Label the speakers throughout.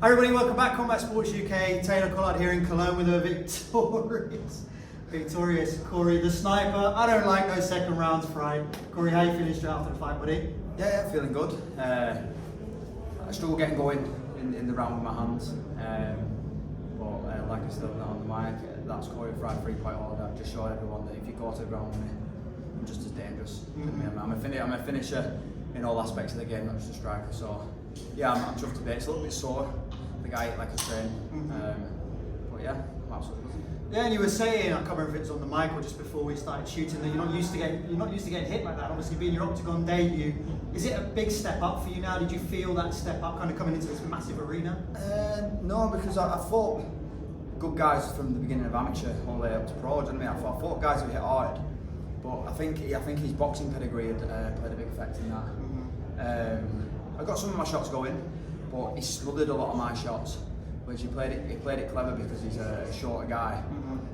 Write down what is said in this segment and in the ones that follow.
Speaker 1: Hi everybody, welcome back. Combat Sports UK. Taylor Collard here in Cologne with a victorious Corey the Sniper. I don't like those second rounds fight. Corey, how you feeling straight after the fight, buddy?
Speaker 2: Yeah, feeling good. I struggle getting going in the round with my hands. But like I said on the mic, that's Corey Fried 3.0. I've just showed everyone that if you go to the ground with me, I'm just as dangerous. I'm a finisher in all aspects of the game, not just a striker. So yeah, I'm chuffed a bit. It's a little bit sore. The guy like a train. But yeah, I'm absolutely good.
Speaker 1: Yeah, and you were saying, I can't remember if it was on the mic or just before we started shooting, that you're not used to getting hit like that. Obviously, being your OKTAGON debut, is it a big step up for you now? Did you feel that step up kind of coming into this massive arena?
Speaker 2: No, because I fought good guys from the beginning of amateur all the way up to pro. Do you know what I mean? I fought guys who hit hard, but I think his boxing pedigree had played a big effect in that. I got some of my shots going, but he smothered a lot of my shots. Which he played it clever because he's a shorter guy.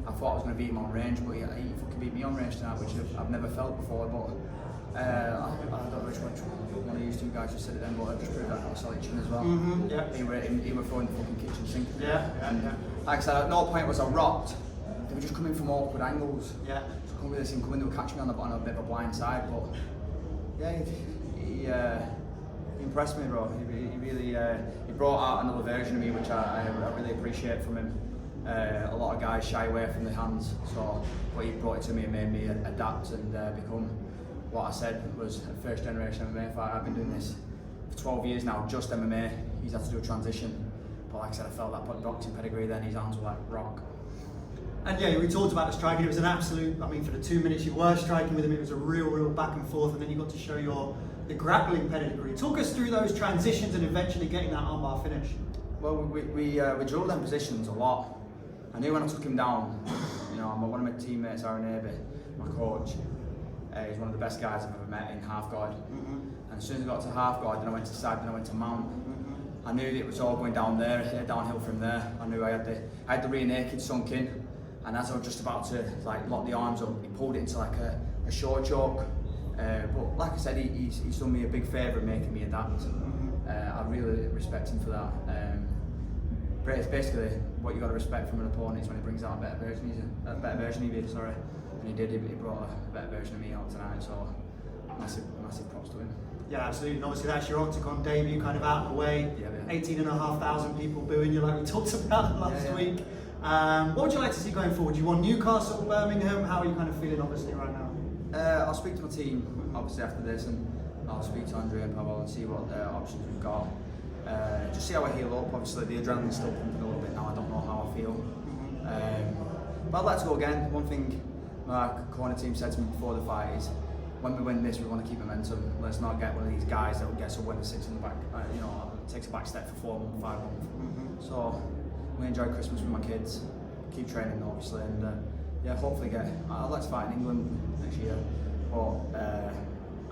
Speaker 2: I thought I was going to beat him on range, but he fucking beat me on range tonight, which I've never felt before. But I don't know which one of you two guys just said it then, but I just proved that I was solid chin as well.
Speaker 1: Yeah.
Speaker 2: He were throwing the fucking kitchen sink.
Speaker 1: Yeah.
Speaker 2: Like I said, at no point was I rocked. They were just coming from awkward angles.
Speaker 1: Yeah.
Speaker 2: So coming with this thing, they were catching me on a bit of a blind side, but yeah, he impressed me, bro. He really he brought out another version of me, which I really appreciate from him. A lot of guys shy away from the hands, so but he brought it to me and made me adapt and become what I said was a first generation MMA fighter. I've been doing this for 12 years now, just MMA. He's had to do a transition, but like I said, I felt that boxing pedigree then. His hands were like rock.
Speaker 1: And yeah, we talked about the striking. It was an absolute, I mean, for the 2 minutes you were striking with him, it was a real back and forth, and then you got to show the grappling pedigree. Talk us through those transitions and eventually getting that armbar finish.
Speaker 2: Well, we drilled them positions a lot. I knew when I took him down, one of my teammates, Aaron Abbey, my coach, he's one of the best guys I've ever met in half guard. And as soon as I got to half guard, then I went to side, then I went to mount. I knew that it was all going down there, downhill from there. I knew I had the rear naked sunk in, and as I was just about to lock the arms up, he pulled it into like a short choke. But like I said, he's done me a big favour in making me adapt. I really respect him for that. It's basically what you got to respect from an opponent is when he brings out a better version of you. Sorry, and he did. He brought a better version of me out tonight. So massive props to him.
Speaker 1: Yeah, absolutely. And obviously that's your OKTAGON debut, kind of out of the way.
Speaker 2: Yeah.
Speaker 1: 18,500 people booing you, like we talked about last week. What would you like to see going forward? Do you want Newcastle, Birmingham? How are you kind of feeling, obviously, right now?
Speaker 2: I'll speak to my team obviously after this, and I'll speak to Andrea and Pavel and see what options we've got. Just see how I heal up. Obviously the adrenaline's still pumping a little bit now. I don't know how I feel. But I'd like to go again. One thing my corner team said to me before the fight is, when we win this, we want to keep momentum. Let's not get one of these guys that will get a win and sits in the back. Takes a back step for 4 months, 5 months. So we enjoy Christmas with my kids. Keep training obviously, and hopefully I'd like to fight in England next year. But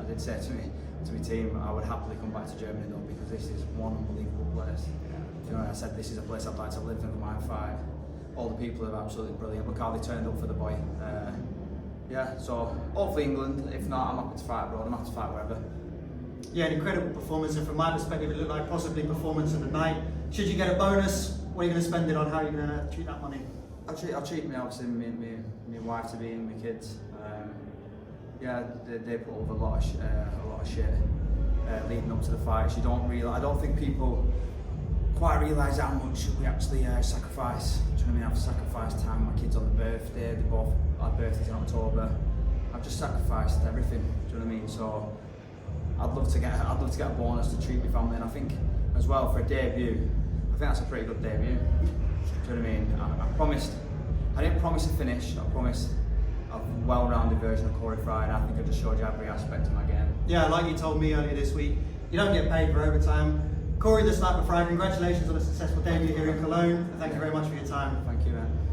Speaker 2: I did say to my team, I would happily come back to Germany though, because this is one unbelievable place. I said this is a place I'd like to live and my fight. All the people are absolutely brilliant. Look how they turned up for the boy. So hopefully England. If not, I'm happy to fight abroad. I'm happy to fight wherever.
Speaker 1: Yeah, an incredible performance, and from my perspective, it looked like possibly performance of the night. Should you get a bonus, what are you going to spend it on? How are you going to treat that money?
Speaker 2: I'll treat me, obviously, my wife to be and my kids. They put over a lot of shit leading up to the fight. I don't think people quite realise how much we actually sacrifice. Do you know what I mean? I've sacrificed time with my kids on the birthday. They both had birthdays in October. I've just sacrificed everything. Do you know what I mean? So I'd love to get a bonus to treat my family, and I think as well for a debut, I think that's a pretty good debut. Do you know what I mean? I didn't promise a finish. I promised a well-rounded version of Corey Fried. I think I just showed you every aspect of my game.
Speaker 1: Yeah, like you told me earlier this week, you don't get paid for overtime. Corey the Sniper Fried, congratulations on a successful debut here in Cologne. Thank you very much for your time.
Speaker 2: Thank you, man.